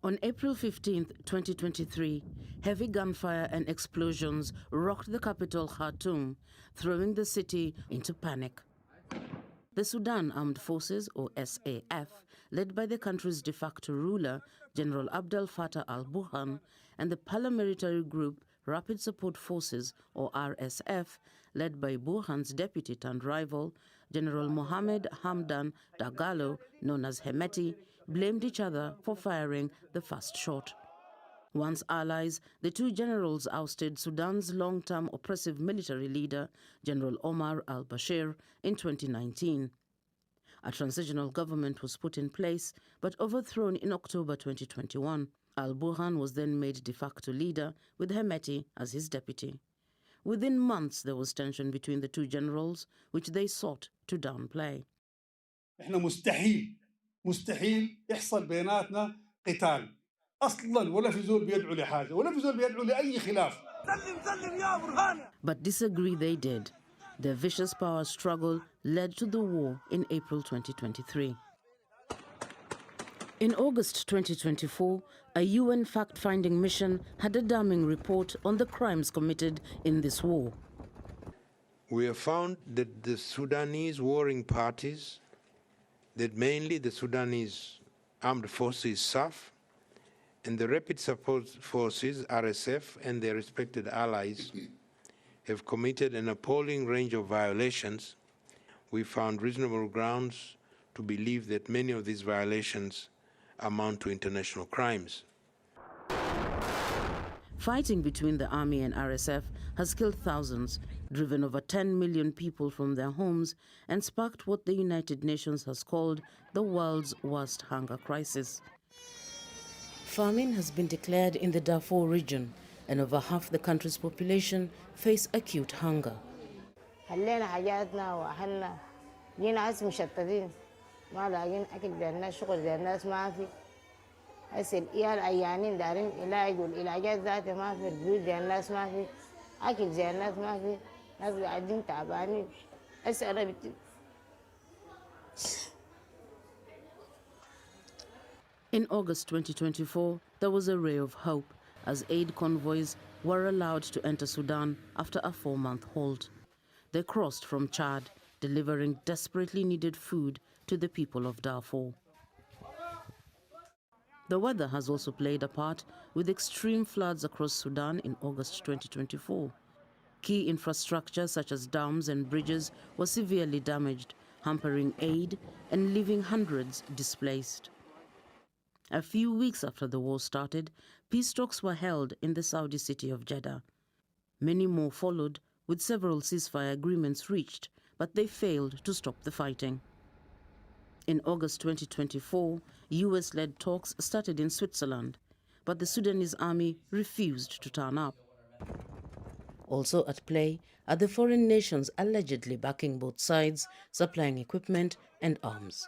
On April 15, 2023, heavy gunfire and explosions rocked the capital Khartoum, throwing the city into panic. The Sudan Armed Forces, or SAF, led by the country's de facto ruler, General Abdel Fattah al-Burhan, and the paramilitary group Rapid Support Forces, or RSF, led by Burhan's deputy turned rival, General Mohamed Hamdan Dagalo, known as Hemeti, blamed each other for firing the first shot. Once allies, the two generals ousted Sudan's long-term oppressive military leader, General Omar al-Bashir, in 2019. A transitional government was put in place, but overthrown in October 2021. Al-Burhan was then made de facto leader, with Hemeti as his deputy. Within months, there was tension between the two generals, which they sought to downplay. إحنا مستحيل يحصل بيناتنا قتال أصلاً ولا في زول بيدعو لحاجة ولا في زول بيدعو لأي خلاف. But disagree they did. Their vicious power struggle led to the war in April 2023. In August 2024, a UN fact-finding mission had a damning report on the crimes committed in this war. We have found that the Sudanese warring parties, that mainly the Sudanese Armed Forces, SAF, and the Rapid Support Forces, RSF, and their respected allies, have committed an appalling range of violations. We found reasonable grounds to believe that many of these violations amount to international crimes. Fighting between the army and RSF has killed thousands, driven over 10 million people from their homes, and sparked what the United Nations has called the world's worst hunger crisis. Famine has been declared in the Darfur region, and over half the country's population face acute hunger. In August 2024, there was a ray of hope as aid convoys were allowed to enter Sudan after a 4-month halt. They crossed from Chad, delivering desperately needed food to the people of Darfur. The weather has also played a part, with extreme floods across Sudan in August 2024. Key infrastructure such as dams and bridges was severely damaged, hampering aid and leaving hundreds displaced. A few weeks after the war started, peace talks were held in the Saudi city of Jeddah. Many more followed, with several ceasefire agreements reached, but they failed to stop the fighting. In August 2024, US-led talks started in Switzerland, but the Sudanese army refused to turn up. Also at play are the foreign nations allegedly backing both sides, supplying equipment and arms.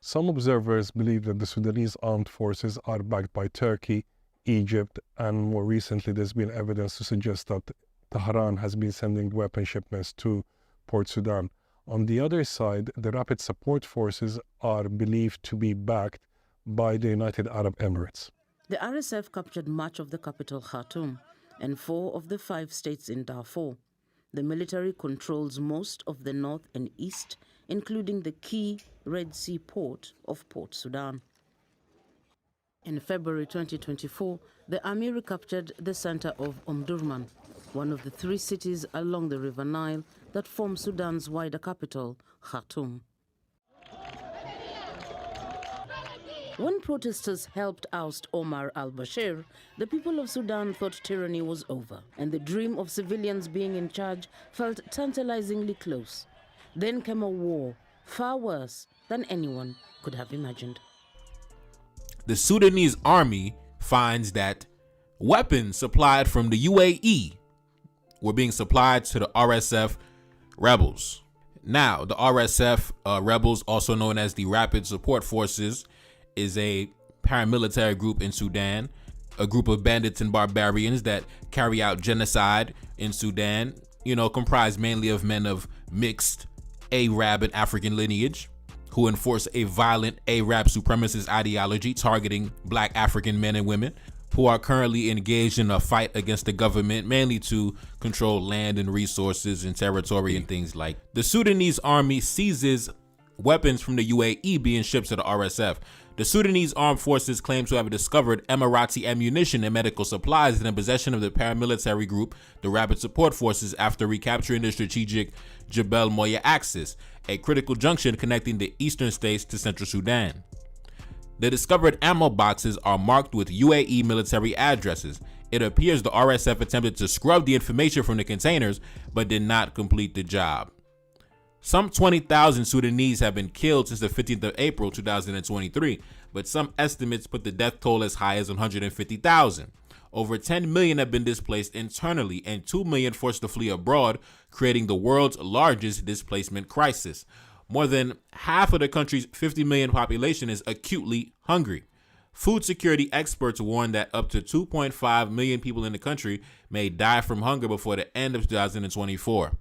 Some observers believe that the Sudanese armed forces are backed by Turkey, Egypt, and more recently there's been evidence to suggest that Tehran has been sending weapon shipments to Port Sudan. On the other side, the Rapid Support Forces are believed to be backed by the United Arab Emirates. The RSF captured much of the capital Khartoum and 4 of the 5 states in Darfur. The military controls most of the north and east, including the key Red Sea port of Port Sudan. In February 2024, the army recaptured the center of Omdurman, one of the 3 cities along the River Nile that form Sudan's wider capital, Khartoum. When protesters helped oust Omar al-Bashir, the people of Sudan thought tyranny was over, and the dream of civilians being in charge felt tantalizingly close. Then came a war, far worse than anyone could have imagined. The Sudanese army finds that weapons supplied from the UAE were being supplied to the RSF rebels. Now, the RSF rebels, also known as the Rapid Support Forces, is a paramilitary group in Sudan, a group of bandits and barbarians that carry out genocide in Sudan, comprised mainly of men of mixed Arab and African lineage. who enforce a violent Arab supremacist ideology targeting black African men and women, who are currently engaged in a fight against the government, mainly to control land and resources and territory and things like. The Sudanese army seizes weapons from the UAE being shipped to the RSF. The Sudanese armed forces claim to have discovered Emirati ammunition and medical supplies in the possession of the paramilitary group, the Rapid Support Forces, after recapturing the strategic Jebel Moya axis, a critical junction connecting the eastern states to central Sudan. The discovered ammo boxes are marked with UAE military addresses. It appears the RSF attempted to scrub the information from the containers, but did not complete the job. Some 20,000 Sudanese have been killed since the 15th of April 2023, but some estimates put the death toll as high as 150,000. Over 10 million have been displaced internally and 2 million forced to flee abroad, creating the world's largest displacement crisis. More than half of the country's 50 million population is acutely hungry. Food security experts warn that up to 2.5 million people in the country may die from hunger before the end of 2024.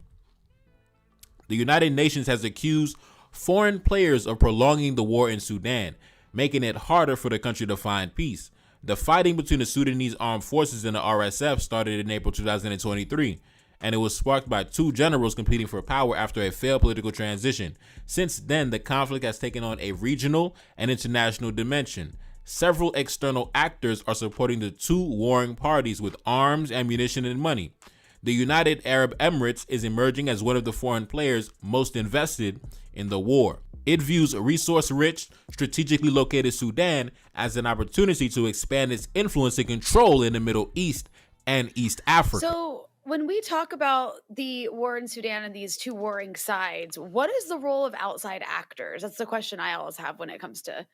The United Nations has accused foreign players of prolonging the war in Sudan, making it harder for the country to find peace. The fighting between the Sudanese armed forces and the RSF started in April 2023, and it was sparked by two generals competing for power after a failed political transition. Since then, the conflict has taken on a regional and international dimension. Several external actors are supporting the two warring parties with arms, ammunition, and money. The United Arab Emirates is emerging as one of the foreign players most invested in the war. It views resource-rich, strategically located Sudan as an opportunity to expand its influence and control in the Middle East and East Africa. So when we talk about the war in Sudan and these two warring sides, what is the role of outside actors? That's the question I always have when it comes to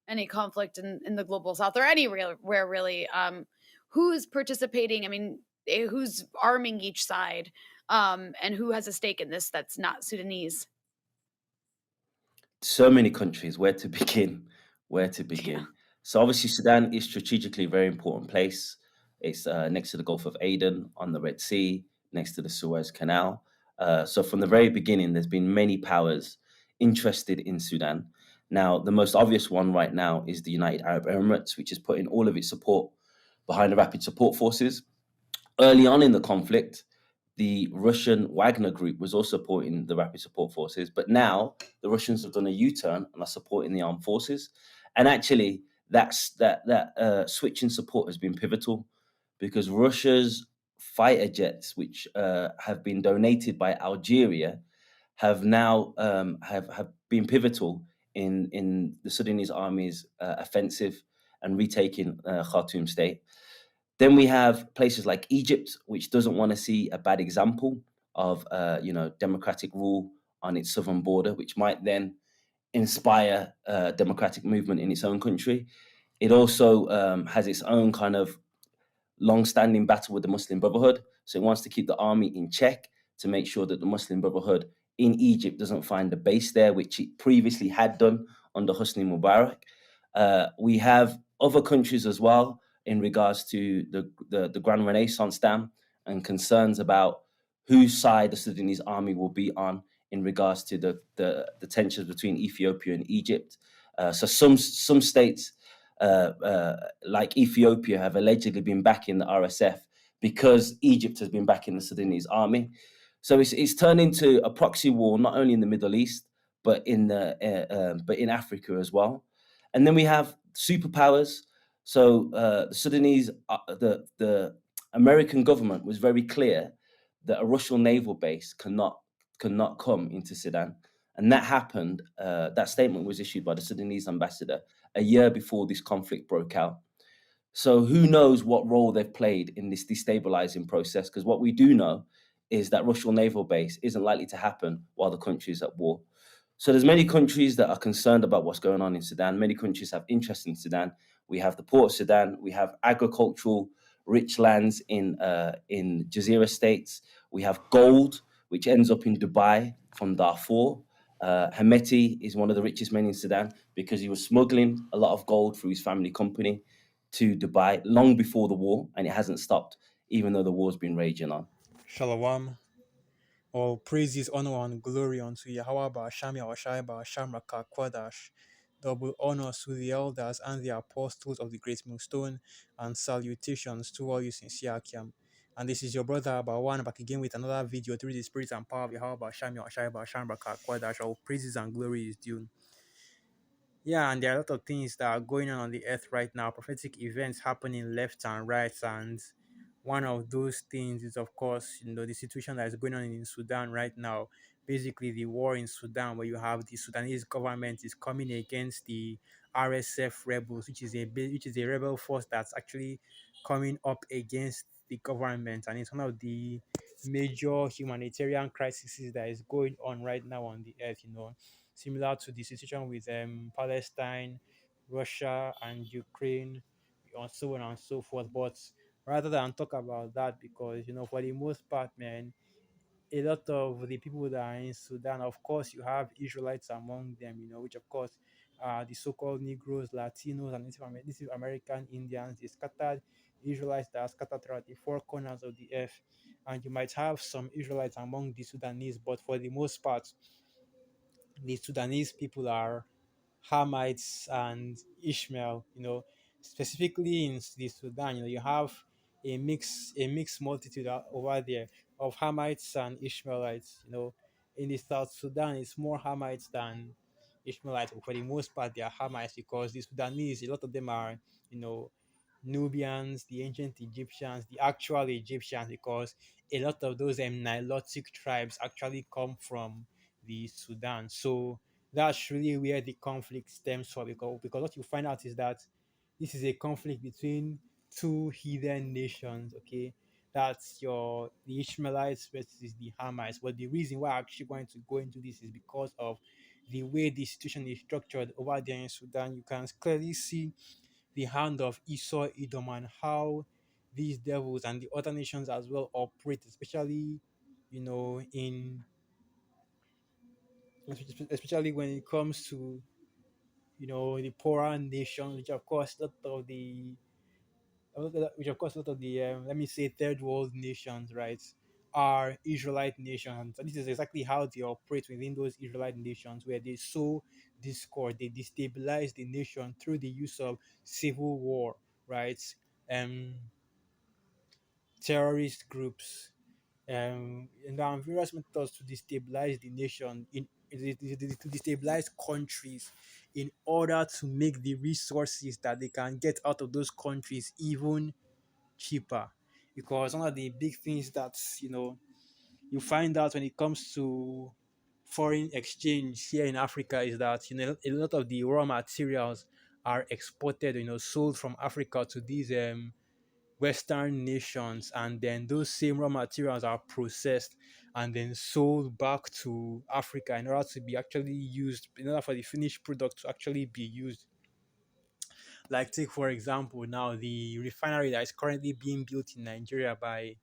any conflict in the global south or anywhere really. Who's participating? I mean, who's arming each side, and who has a stake in this that's not Sudanese? So many countries. Where to begin? Yeah. So obviously Sudan is strategically a very important place. It's next to the Gulf of Aden, on the Red Sea, next to the Suez Canal. So from the very beginning, there's been many powers interested in Sudan. Now, the most obvious one right now is the United Arab Emirates, which is putting all of its support behind the Rapid Support Forces. Early on in the conflict, the Russian Wagner Group was also supporting the Rapid Support Forces, but now the Russians have done a U-turn and are supporting the armed forces. And actually, that switch in support has been pivotal, because Russia's fighter jets, which have been donated by Algeria, have now have been pivotal in the Sudanese army's offensive and retaking Khartoum state. Then we have places like Egypt, which doesn't want to see a bad example of democratic rule on its southern border, which might then inspire democratic movement in its own country. It also has its own kind of long-standing battle with the Muslim Brotherhood. So it wants to keep the army in check to make sure that the Muslim Brotherhood in Egypt doesn't find a base there, which it previously had done under Hosni Mubarak. We have other countries as well in regards to the Grand Renaissance Dam and concerns about whose side the Sudanese army will be on in regards to the tensions between Ethiopia and Egypt. So some states like Ethiopia have allegedly been backing the RSF because Egypt has been backing the Sudanese army. So it's turned into a proxy war, not only in the Middle East, but in Africa as well. And then we have superpowers. So the Sudanese, the American government was very clear that a Russian naval base cannot come into Sudan. And that happened, that statement was issued by the Sudanese ambassador a year before this conflict broke out. So who knows what role they've played in this destabilizing process? Because what we do know is that Russian naval base isn't likely to happen while the country is at war. So there's many countries that are concerned about what's going on in Sudan. Many countries have interest in Sudan. We have the Port of Sudan. We have agricultural rich lands in Jazeera states. We have gold, which ends up in Dubai from Darfur. Hemeti is one of the richest men in Sudan because he was smuggling a lot of gold through his family company to Dubai long before the war, and it hasn't stopped, even though the war's been raging on. Shalom. All praises, honor, and glory unto Yahweh Ba'asham Yahushai Ba'asham Raka Kwadash. Double honors to the elders and the apostles of the great millstone, and salutations to all you sincere Akiam. And this is your brother Abawan back again with another video through the spirit and power of Yahweh Ba'asham Yahushai Ba'asham Raka Kwadash. All praises and glory is due. Yeah, and there are a lot of things that are going on the earth right now, prophetic events happening left and right. And one of those things is, of course, the situation that is going on in Sudan right now. Basically, the war in Sudan, where you have the Sudanese government is coming against the RSF rebels, which is a rebel force that's actually coming up against the government, and it's one of the major humanitarian crises that is going on right now on the earth. Similar to the situation with Palestine, Russia, and Ukraine, and so on and so forth. But rather than talk about that, because for the most part, man, a lot of the people that are in Sudan, of course, you have Israelites among them, which of course are the so-called Negroes, Latinos, and Native American Indians, the scattered Israelites that are scattered throughout the four corners of the earth. And you might have some Israelites among the Sudanese, but for the most part, the Sudanese people are Hamites and Ishmael. Specifically in the Sudan, you have a mixed multitude over there of Hamites and Ishmaelites. In the South Sudan, it's more Hamites than Ishmaelites. For the most part, they are Hamites because the Sudanese, a lot of them are, you know, Nubians, the ancient Egyptians, the actual Egyptians, because a lot of those Nilotic tribes actually come from the Sudan. So that's really where the conflict stems from, because what you find out is that this is a conflict between two heathen nations. Okay, that's the Ishmaelites versus the Hamites. But the reason why I'm actually going to go into this is because of the way the situation is structured over there in Sudan. You can clearly see the hand of Esau, Edom, and how these devils and the other nations as well operate, especially in especially when it comes to the poorer nations, which of course a lot of the let me say third world nations, right, are Israelite nations. And this is exactly how they operate within those Israelite nations, where they sow discord, they destabilize the nation through the use of civil war, right? Um, Terrorist groups, and there are various methods to destabilize the nation to destabilize countries in order to make the resources that they can get out of those countries even cheaper. Because one of the big things that you find out when it comes to foreign exchange here in Africa is that a lot of the raw materials are exported, sold from Africa to these Western nations, and then those same raw materials are processed and then sold back to Africa in order to be actually used, in order for the finished product to actually be used. Like, take for example now the refinery that is currently being built in Nigeria by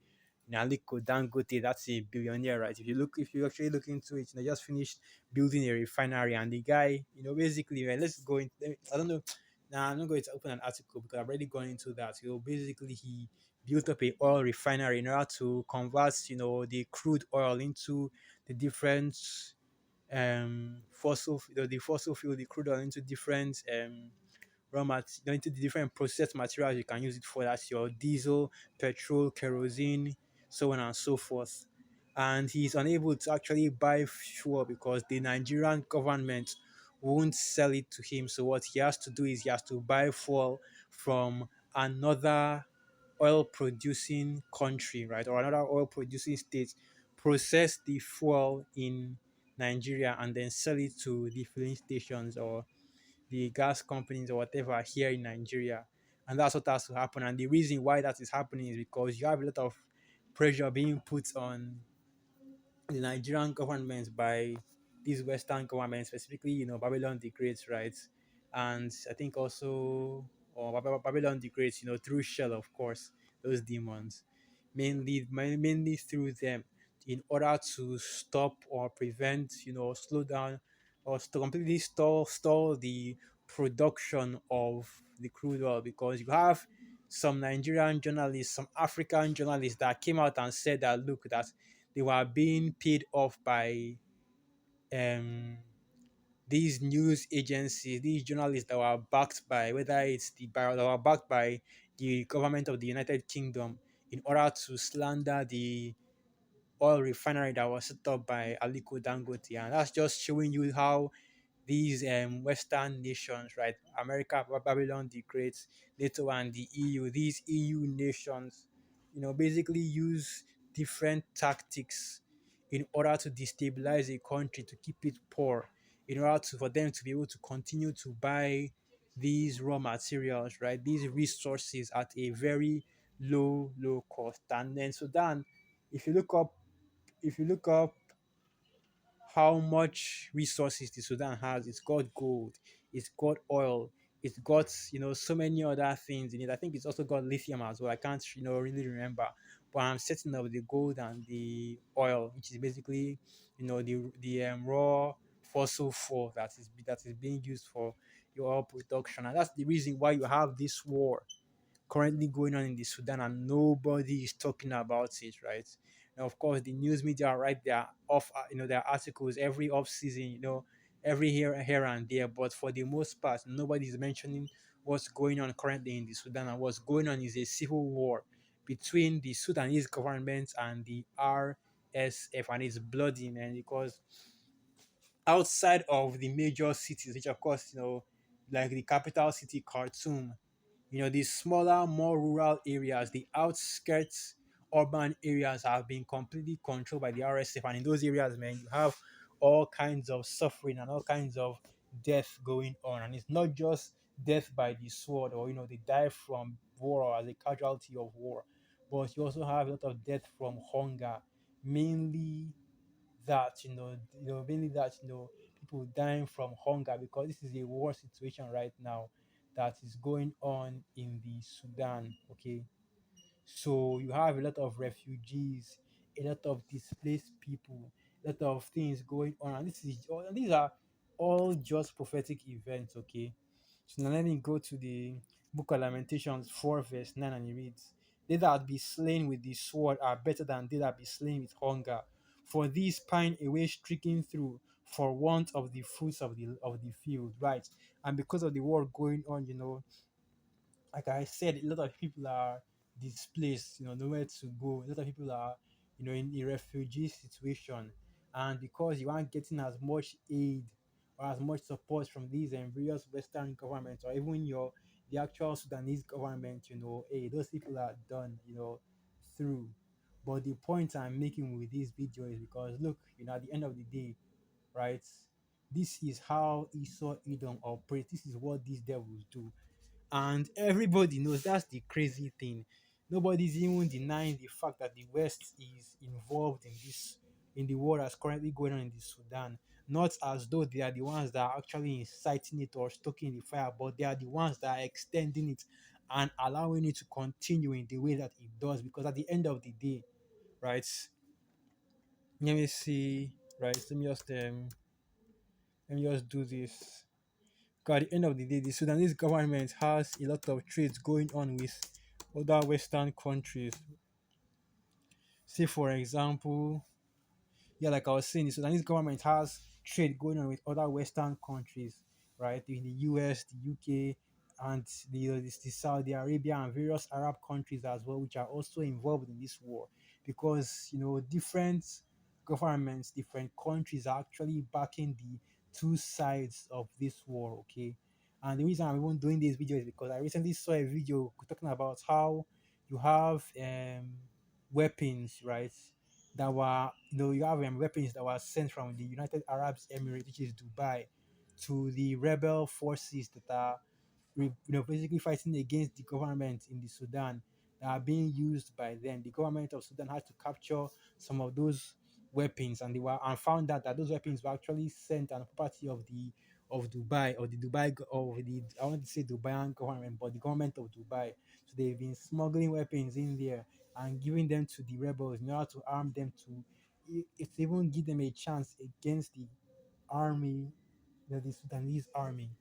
Aliko Dangote. That's a billionaire, right? If you actually look into it, they just finished building a refinery, and the guy, basically, right, let's go in. I don't know. Now I'm not going to open an article because I've already gone into that. Basically, he built up a oil refinery in order to convert, the crude oil into the different the fossil fuel, the crude oil into different into the different processed materials you can use it for. That's your diesel, petrol, kerosene, so on and so forth. And he's unable to actually buy fuel because the Nigerian government won't sell it to him. So what he has to do is he has to buy fuel from another oil producing country, right, or another oil producing state, process the fuel in Nigeria, and then sell it to the filling stations or the gas companies or whatever here in Nigeria. And that's what has to happen. And the reason why that is happening is because you have a lot of pressure being put on the Nigerian government by these Western governments, specifically, Babylon the Great, right? And I think also, or Babylon the Great, through Shell, of course, those demons, mainly through them, in order to stop or prevent, slow down, or to completely stall the production of the crude oil. Because you have some Nigerian journalists, some African journalists that came out and said that, look, that they were being paid off by um these news agencies, these journalists that were backed by whether it's that were backed by the government of the United Kingdom in order to slander the oil refinery that was set up by Aliko Dangote. And that's just showing you how these Western nations, right? America, Babylon the Great, NATO, and the EU. These EU nations, basically use different tactics in order to destabilize a country to keep it poor, in order for them to be able to continue to buy these raw materials, right? These resources at a very low cost. And then Sudan, if you look up, if you look up how much resources the Sudan has. It's got gold, it's got oil, it's got so many other things in it. I think it's also got lithium as well. I can't really remember, but I'm certain of the gold and the oil, which is basically the raw fossil fuel that is being used for your oil production, and that's the reason why you have this war currently going on in the Sudan and nobody is talking about it, right? Now, of course, the news media write their their articles every off season, every here and there, but for the most part, nobody is mentioning what's going on currently in the Sudan. And what's going on is a civil war between the Sudanese government and the RSF, and it's bloody, man, because outside of the major cities, which of course, like the capital city, Khartoum, these smaller, more rural areas, the outskirts urban areas have been completely controlled by the RSF. And in those areas, man, you have all kinds of suffering and all kinds of death going on. And it's not just death by the sword or, they die from war or as a casualty of war, but you also have a lot of death from hunger, mainly mainly that people dying from hunger, because this is a war situation right now that is going on in the Sudan. Okay, so you have a lot of refugees, a lot of displaced people, a lot of things going on, and these are all just prophetic events. Okay, so now let me go to the Book of Lamentations 4 verse 9, and it reads, "They that be slain with the sword are better than they that be slain with hunger. For these pine away stricken through for want of the fruits of the field." Right, and because of the war going on, like I said, a lot of people are displaced, nowhere to go. A lot of people are, in a refugee situation. And because you aren't getting as much aid or as much support from these various Western governments, or even the actual Sudanese government, hey, those people are done, through. But the point I'm making with this video is because look, at the end of the day, right? This is how Esau Edom operates. This is what these devils do, and everybody knows. That's the crazy thing. Nobody's even denying the fact that the West is involved in this, in the war that's currently going on in the Sudan. Not as though they are the ones that are actually inciting it or stoking the fire, but they are the ones that are extending it and allowing it to continue in the way that it does. Because at the end of the day, right? Let me see. Right. Let me just do this. Because at the end of the day, the Sudanese government has a lot of trades going on with other Western countries. Say, for example, yeah, like I was saying, the Sudanese government has trade going on with other Western countries, right? In the US, the UK, and the Saudi Arabia and various Arab countries as well, which are also involved in this war, because different governments, different countries are actually backing the two sides of this war. Okay, and the reason I'm even doing this video is because I recently saw a video talking about how you have weapons, right? That were, you have weapons that were sent from the United Arab Emirates, which is Dubai, to the rebel forces that are basically fighting against the government in the Sudan, that are being used by them. The government of Sudan had to capture some of those weapons, and they were and found out that those weapons were actually sent on property of Dubai, or the Dubai of the I want to say Dubaian government, but the government of Dubai. So they've been smuggling weapons in there and giving them to the rebels in order to arm them to if even give them a chance against the army, the Sudanese army.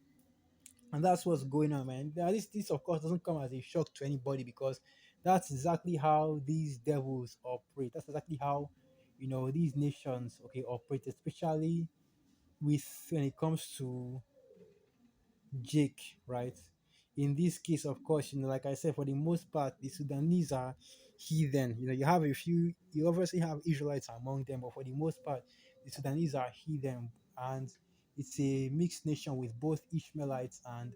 And that's what's going on, man. Now, this of course doesn't come as a shock to anybody, because that's exactly how these devils operate. That's exactly how these nations, okay, operate, especially with when it comes to Jake, right? In this case, of course, like I said, for the most part, the Sudanese are heathen. You have a few, you obviously have Israelites among them, but for the most part, the Sudanese are heathen, and it's a mixed nation with both Ishmaelites and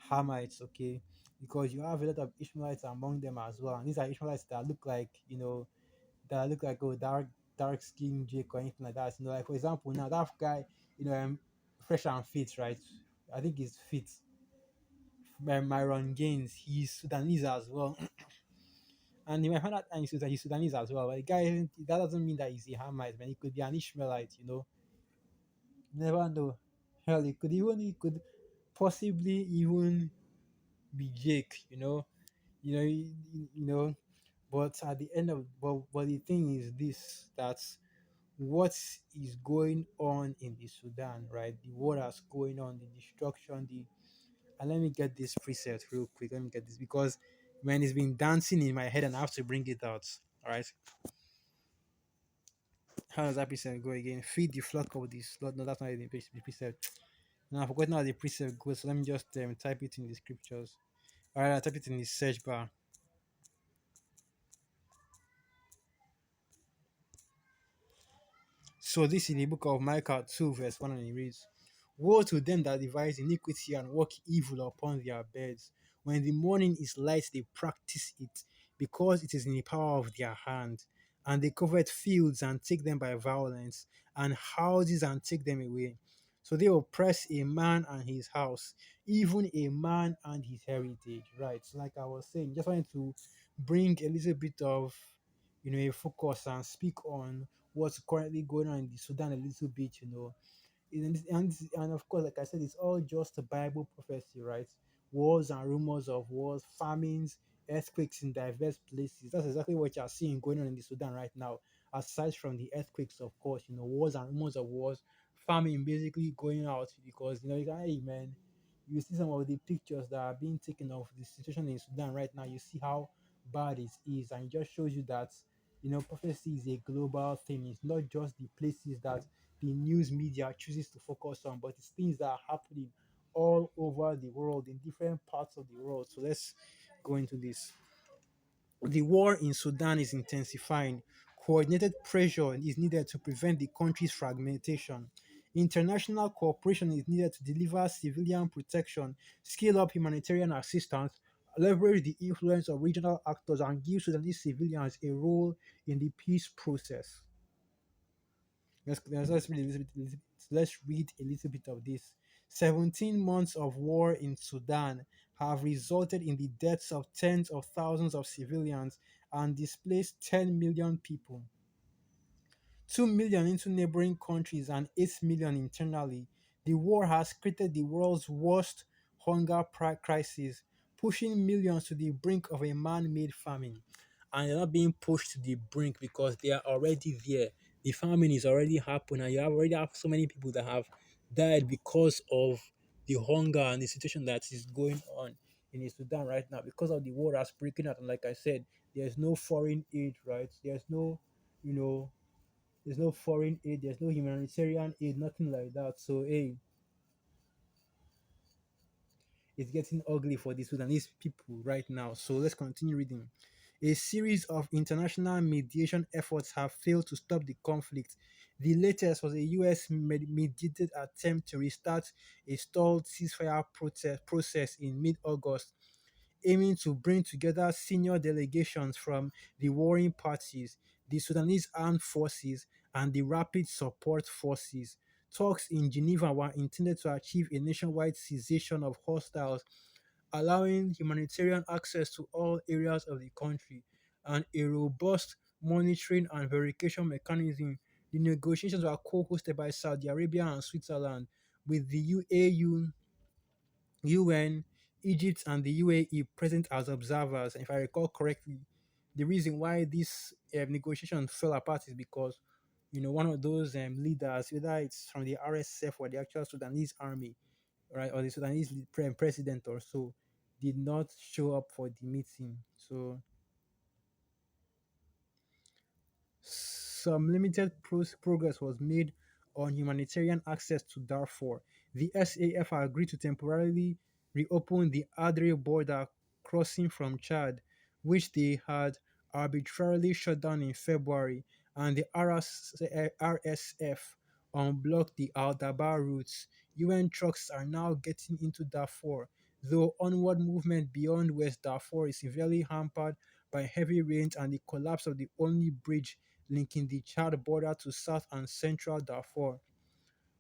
Hamites, okay? Because you have a lot of Ishmaelites among them as well, and these are Ishmaelites that look like, oh, dark skin Jake or anything like that. Like for example, now that guy, fresh and fit, right? I think he's fit. Myron Gaines, he's Sudanese as well. And you might find out and he's Sudanese as well. But the guy, that doesn't mean that he's a Hamite, man. He could be an Ishmaelite. You never know. Hell, he could possibly even be Jake. You know, you know. But at the end of but the thing is this, that what is going on in the Sudan, right? The war that's going on, the destruction, the and let me get this preset real quick. Let me get this because man, it's been dancing in my head and I have to bring it out. All right. How does that preset go again? Feed the flock of this. No, that's not the preset. No, I forgot how the preset goes. So let me just type it in the scriptures. All right, I type it in the search bar. So this is the book of Micah 2, verse 1, and it reads, Woe to them that devise iniquity and work evil upon their beds. When the morning is light, they practice it, because it is in the power of their hand. And they covet fields and take them by violence, and houses and take them away. So they oppress a man and his house, even a man and his heritage. Right. So like I was saying, just wanted to bring a little bit of a focus and speak on what's currently going on in the Sudan a little bit. And of course, like I said, it's all just a Bible prophecy, right? Wars and rumors of wars, famines, earthquakes in diverse places. That's exactly what you're seeing going on in the Sudan right now. Aside from the earthquakes, of course, wars and rumors of wars, famine basically going out because hey man, you see some of the pictures that are being taken of the situation in Sudan right now. You see how bad it is, and it just shows you that prophecy is a global thing. It's not just the places that the news media chooses to focus on, but it's things that are happening all over the world in different parts of the world. So let's go into this. The war in Sudan is intensifying. Coordinated pressure is needed to prevent the country's fragmentation. International cooperation is needed to deliver civilian protection, scale up humanitarian assistance, leverage the influence of regional actors, and give Sudanese civilians a role in the peace process. Let's read a little bit of this. 17 months of war in Sudan have resulted in the deaths of tens of thousands of civilians and displaced 10 million people. 2 million into neighboring countries and 8 million internally. The war has created the world's worst hunger crisis, pushing millions to the brink of a man made famine. And they're not being pushed to the brink because they are already there. The famine is already happening, and you already have so many people that have died because of the hunger and the situation that is going on in the Sudan right now because of the war that's breaking out. And like I said, there's no foreign aid, right? You know, there's no foreign aid, there's no humanitarian aid, nothing like that. So hey, it's getting ugly for the Sudanese people right now. So let's continue reading. A series of international mediation efforts have failed to stop the conflict. The latest was a US mediated attempt to restart a stalled ceasefire process in mid August, aiming to bring together senior delegations from the warring parties, the Sudanese Armed Forces, and the Rapid Support Forces. Talks in Geneva were intended to achieve a nationwide cessation of hostiles, allowing humanitarian access to all areas of the country, and a robust monitoring and verification mechanism. The negotiations were co-hosted by Saudi Arabia and Switzerland, with the UAU, UN, Egypt, and the UAE present as observers. And if I recall correctly, the reason why this negotiation fell apart is because one of those leaders, whether it's from the RSF or the actual Sudanese army, right, or the Sudanese president or so, did not show up for the meeting. some limited progress was made on humanitarian access to Darfur. The SAF agreed to temporarily reopen the Adre border crossing from Chad, which they had arbitrarily shut down in February, and the RSF unblocked the Al Dabar routes. UN trucks are now getting into Darfur, though onward movement beyond West Darfur is severely hampered by heavy rains and the collapse of the only bridge linking the Chad border to South and Central Darfur.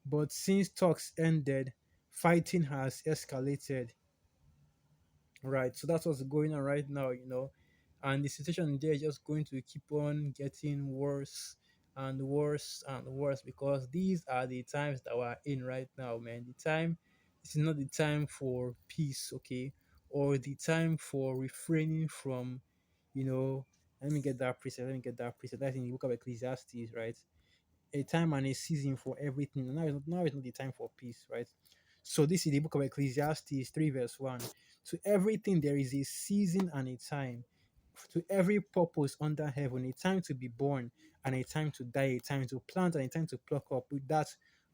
But since talks ended, fighting has escalated. Right, so that's what's going on right now, and the situation there is just going to keep on getting worse and worse and worse because these are the times that we're in right now, man. This is not the time for peace, okay, or the time for refraining from, you know, let me get that precept, That's in the book of Ecclesiastes, right? A time and a season for everything. Now is not the time for peace, right? So this is the book of Ecclesiastes 3 verse 1. To everything there is a season and a time. To every purpose under heaven, a time to be born and a time to die, a time to plant and a time to pluck up with that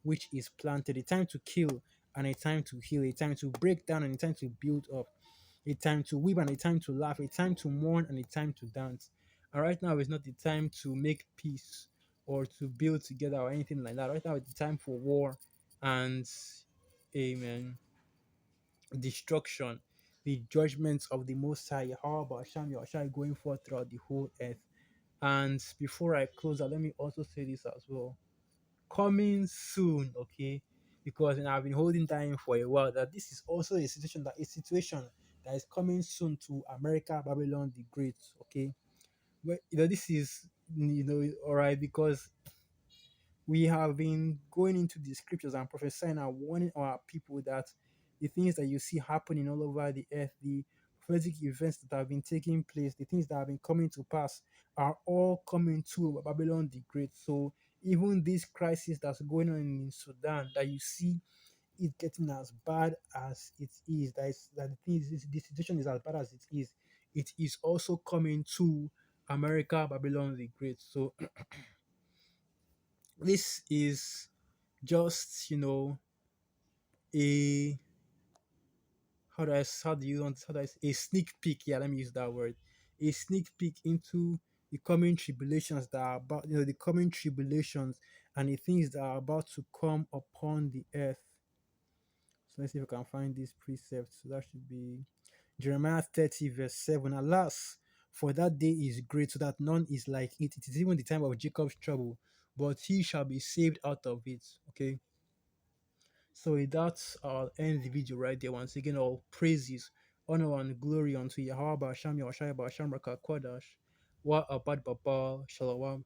which is planted, a time to kill and a time to heal, a time to break down and a time to build up, a time to weep and a time to laugh, a time to mourn and a time to dance. And right now is not the time to make peace or to build together or anything like that. Right now is the time for war and amen destruction, the judgments of the Most High, Yahweh Hashem, Yahushua going forth throughout the whole earth. And before I close out, let me also say this as well. Coming soon, okay? Because I've been holding time for a while that this is also a situation that is coming soon to America, Babylon the Great, okay? Well, this is all right because we have been going into the scriptures and prophesying and warning our people that the things that you see happening all over the earth, the prophetic events that have been taking place, the things that have been coming to pass, are all coming to Babylon the Great. So even this crisis that's going on in Sudan, that you see it getting as bad as it is, that the thing is, the situation is as bad as it is also coming to America, Babylon the Great. So this is just a how do you want how do I say, a sneak peek, yeah, let me use that word, a sneak peek into the coming tribulations that are about the coming tribulations and the things that are about to come upon the earth. So let's see if I can find this precept. So that should be Jeremiah 30 verse 7. Alas, for that day is great, so that none is like it. It is even the time of Jacob's trouble, but he shall be saved out of it. Okay. So with that, I'll end the video right there. Once again, all praises, honor, and glory unto Yahweh Basham Yahshai Basham Raka Kwadash. Wa Abad Baba Shalawam.